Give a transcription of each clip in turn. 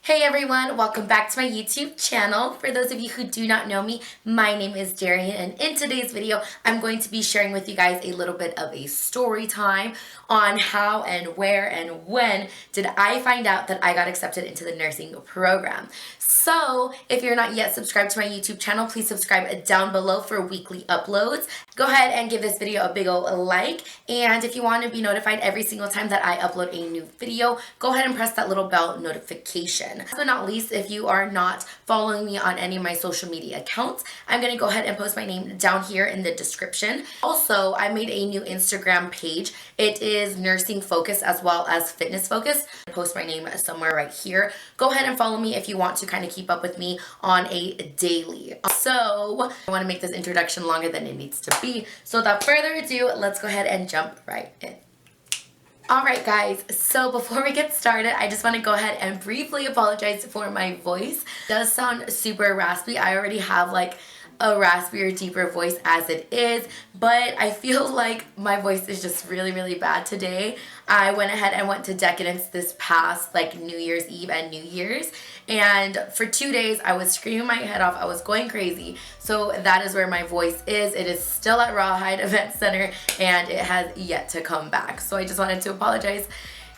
Hey everyone, welcome back to my YouTube channel. For those of you who do not know me, my name is Darian, and in today's video, I'm going to be sharing with you guys a little bit of a story time on how and where and when did I find out that I got accepted into the nursing program. So if you're not yet subscribed to my YouTube channel, please subscribe down below for weekly uploads. Go ahead and give this video a big ol' like, and if you want to be notified every single time that I upload a new video, go ahead and press that little bell notification. Last but not least, if you are not following me on any of my social media accounts, I'm going to go ahead and post my name down here in the description. Also, I made a new Instagram page. It is nursing focus as well as fitness focus. I post my name somewhere right here. Go ahead and follow me if you want to kind of keep up with me on a daily. So I want to make this introduction longer than it needs to be. So without further ado, let's go ahead and jump right in. Alright guys, so before we get started, I just want to go ahead and briefly apologize for my voice. It does sound super raspy. I already have like a raspier, deeper voice as it is, but I feel like my voice is just really bad today. I went ahead and went to Decadence this past like New Year's Eve and New Year's, and for 2 days I was screaming my head off. I was going crazy. So that is where my voice is. It is still at Rawhide Event Center and it has yet to come back. So I just wanted to apologize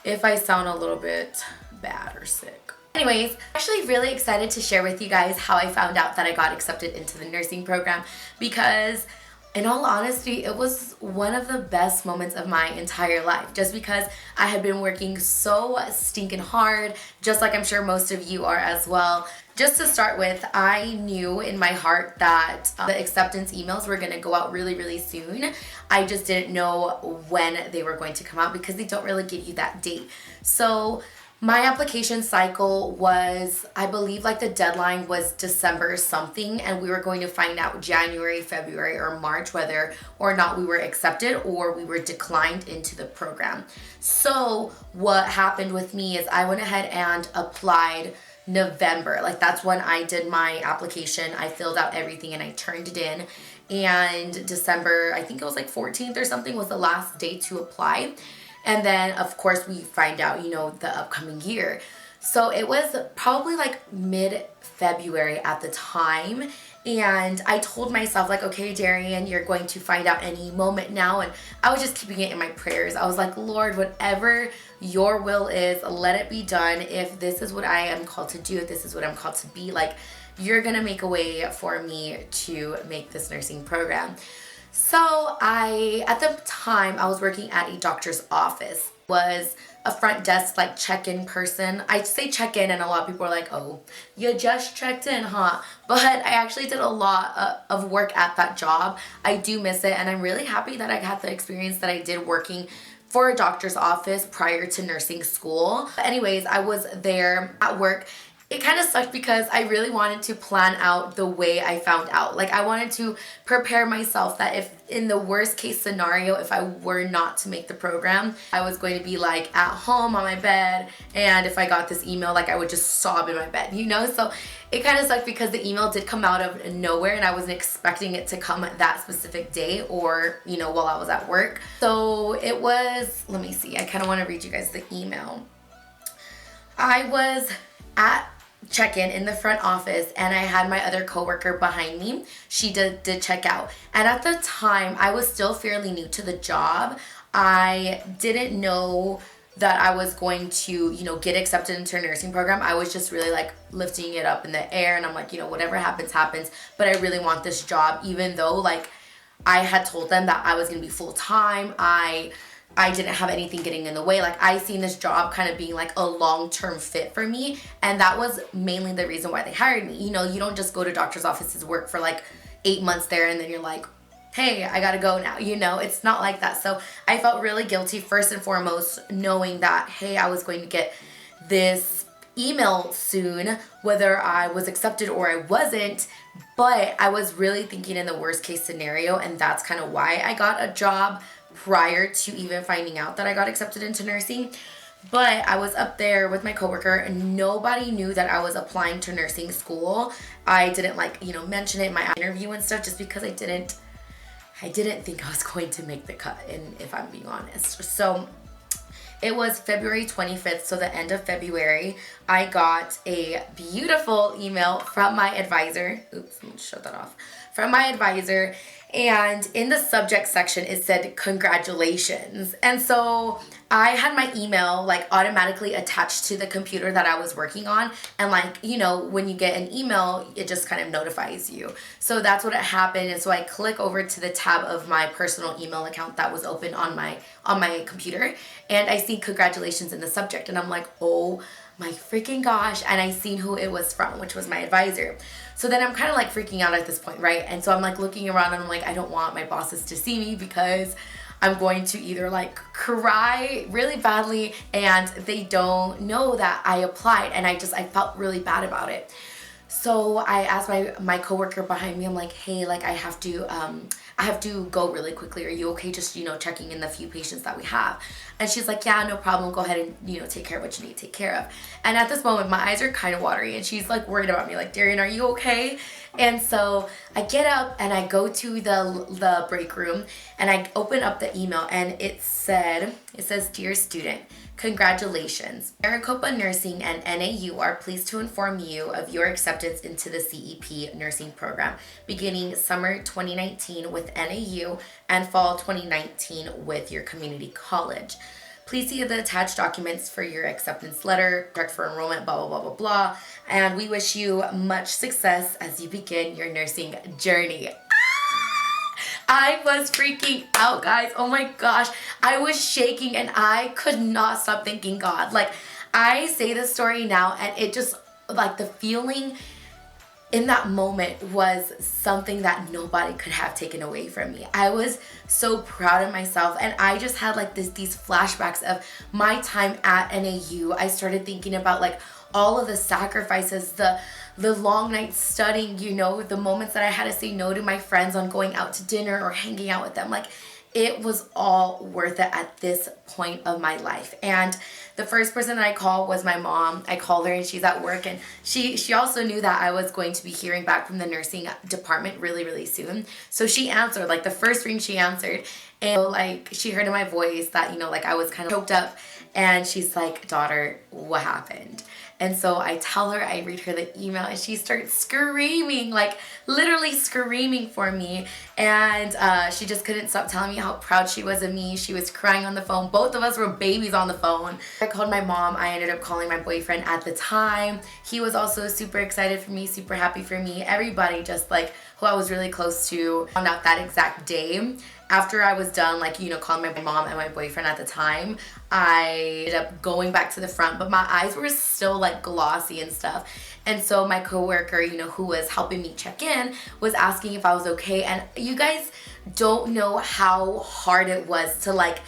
if I sound a little bit bad or sick. Anyways, I'm actually really excited to share with you guys how I found out that I got accepted into the nursing program, because in all honesty, it was one of the best moments of my entire life, just because I had been working so stinking hard, just like I'm sure most of you are as well. Just to start with, I knew in my heart that the acceptance emails were going to go out really soon. I just didn't know when they were going to come out because they don't really give you that date. So my application cycle was, I believe like the deadline was December something, and we were going to find out January, February, or March whether or not we were accepted or we were declined into the program. So what happened with me is I went ahead and applied November. Like that's when I did my application. I filled out everything and I turned it in. And December, I think it was like 14th or something, was the last day to apply. And then, of course, we find out, the upcoming year. So it was probably like mid-February at the time. And I told myself like, okay, Darian, you're going to find out any moment now. And I was just keeping it in my prayers. I was like, Lord, whatever your will is, let it be done. If this is what I am called to do, if this is what I'm called to be, like, you're going to make a way for me to make this nursing program. So at the time, I was working at a doctor's office. Was a front desk like check-in person. I say check-in and a lot of people are like, oh, you just checked in, huh? But I actually did a lot of work at that job. I do miss it, and I'm really happy that I had the experience that I did working for a doctor's office prior to nursing school. Anyways, I was there at work. It kind of sucked because I really wanted to plan out the way I found out. Like I wanted to prepare myself that if in the worst case scenario, if I were not to make the program, I was going to be like at home on my bed, and if I got this email, like I would just sob in my bed, So it kind of sucked because the email did come out of nowhere and I wasn't expecting it to come that specific day or, while I was at work. So it was, let me see, I kind of want to read you guys the email. I was at check-in in the front office and I had my other coworker behind me. She did check out, and at the time I was still fairly new to the job. I didn't know that I was going to get accepted into a nursing program. I was just really like lifting it up in the air, and I'm like, whatever happens happens, but I really want this job, even though like I had told them that I was gonna be full-time. I didn't have anything getting in the way. Like I seen this job kind of being like a long-term fit for me, and that was mainly the reason why they hired me. You don't just go to doctor's offices, work for like 8 months there, and then you're like, hey, I gotta go now. It's not like that. So I felt really guilty first and foremost, knowing that, hey, I was going to get this email soon, whether I was accepted or I wasn't. But I was really thinking in the worst case scenario, and that's kind of why I got a job prior to even finding out that I got accepted into nursing. But I was up there with my coworker and nobody knew that I was applying to nursing school. I didn't mention it in my interview and stuff, just because I didn't think I was going to make the cut, and if I'm being honest. So It was February 25th, so the end of February. I got a beautiful email from my advisor. Oops, let me shut that off. From my advisor, and in the subject section it said congratulations. And so I had my email like automatically attached to the computer that I was working on, and like, you know, when you get an email it just kind of notifies you. So that's what it happened. And so I click over to the tab of my personal email account that was open on my computer, and I see congratulations in the subject, and I'm like, oh my freaking gosh. And I seen who it was from, which was my advisor. So then I'm kind of like freaking out at this point, right? And so I'm like looking around and I'm like, I don't want my bosses to see me because I'm going to either like cry really badly and they don't know that I applied, and I felt really bad about it. So I asked my coworker behind me, I'm like, hey, like I have to go really quickly. Are you okay just, you know, checking in the few patients that we have? And she's like, yeah, no problem. Go ahead and, you know, take care of what you need to take care of. And at this moment, my eyes are kind of watery, and she's like worried about me, like, Darian, are you okay? And so I get up and I go to the break room and I open up the email, and it says, dear student, congratulations. Maricopa Nursing and NAU are pleased to inform you of your acceptance into the CEP nursing program beginning summer 2019 with NAU and fall 2019 with your community college. Please see the attached documents for your acceptance letter, check for enrollment, blah, blah, blah, blah, blah. And we wish you much success as you begin your nursing journey. I was freaking out, guys. Oh my gosh. I was shaking and I could not stop thanking God. Like, I say this story now and it just, like, the feeling in that moment was something that nobody could have taken away from me. I was so proud of myself, and I just had like these flashbacks of my time at NAU. I started thinking about like all of the sacrifices, the long nights studying, you know, the moments that I had to say no to my friends on going out to dinner or hanging out with them. Like, it was all worth it at this point of my life. And the first person that I called was my mom. I called her and she's at work, and she also knew that I was going to be hearing back from the nursing department really, really soon. So she answered, like the first ring she answered, and like she heard in my voice that, you know, like I was kind of choked up, and she's like, daughter, what happened? And so I tell her, I read her the email, and she starts screaming, like literally screaming for me. And she just couldn't stop telling me how proud she was of me. She was crying on the phone. Both of us were babies on the phone. I called my mom. I ended up calling my boyfriend at the time. He was also super excited for me, super happy for me. Everybody just like who I was really close to found out that exact day. After I was done, like, you know, calling my mom and my boyfriend at the time, I ended up going back to the front, but my eyes were still like glossy and stuff. And so my coworker, you know, who was helping me check in, was asking if I was okay. And you guys don't know how hard it was to like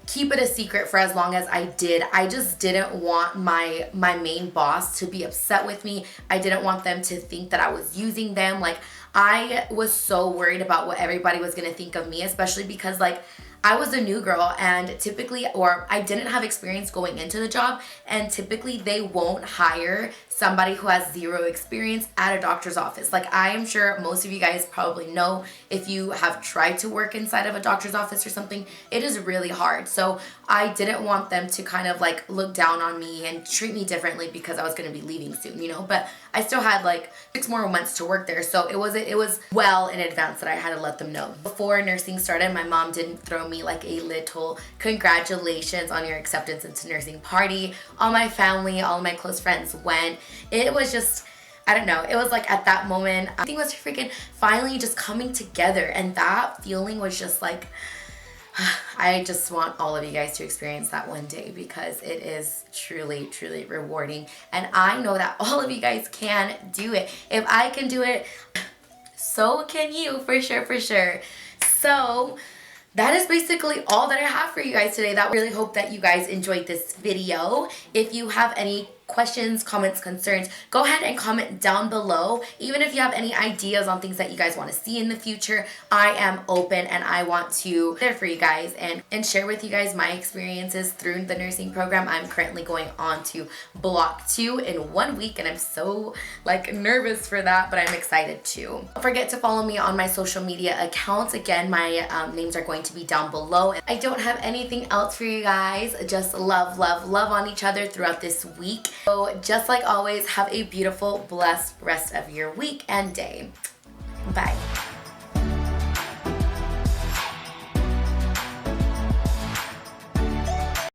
keep it a secret for as long as I did. I just didn't want my main boss to be upset with me. I didn't want them to think that I was using them. Like, I was so worried about what everybody was gonna think of me, especially because like I was a new girl, and typically, or I didn't have experience going into the job, and typically they won't hire somebody who has zero experience at a doctor's office. Like, I am sure most of you guys probably know, if you have tried to work inside of a doctor's office or something, it is really hard. So I didn't want them to kind of like look down on me and treat me differently because I was going to be leaving soon, you know. But I still had like 6 more months to work there, so it was well in advance that I had to let them know. Before nursing started, my mom didn't throw me like a little congratulations on your acceptance into nursing party. All my family, all of my close friends went. It was just, I don't know, it was like at that moment, I think it was freaking finally just coming together, and that feeling was just like, I just want all of you guys to experience that one day, because it is truly, truly rewarding. And I know that all of you guys can do it. If I can do it, so can you, for sure, for sure. So that is basically all that I have for you guys today. I really hope that you guys enjoyed this video. If you have any questions, comments, concerns, go ahead and comment down below. Even if you have any ideas on things that you guys want to see in the future, I am open and I want to be there for you guys and share with you guys my experiences through the nursing program. I'm currently going on to block 2 in 1 week and I'm so nervous for that, but I'm excited too. Don't forget to follow me on my social media accounts. Again, my names are going to be down below. I don't have anything else for you guys. Just love, love, love on each other throughout this week. So just like always, have a beautiful, blessed rest of your week and day. Bye.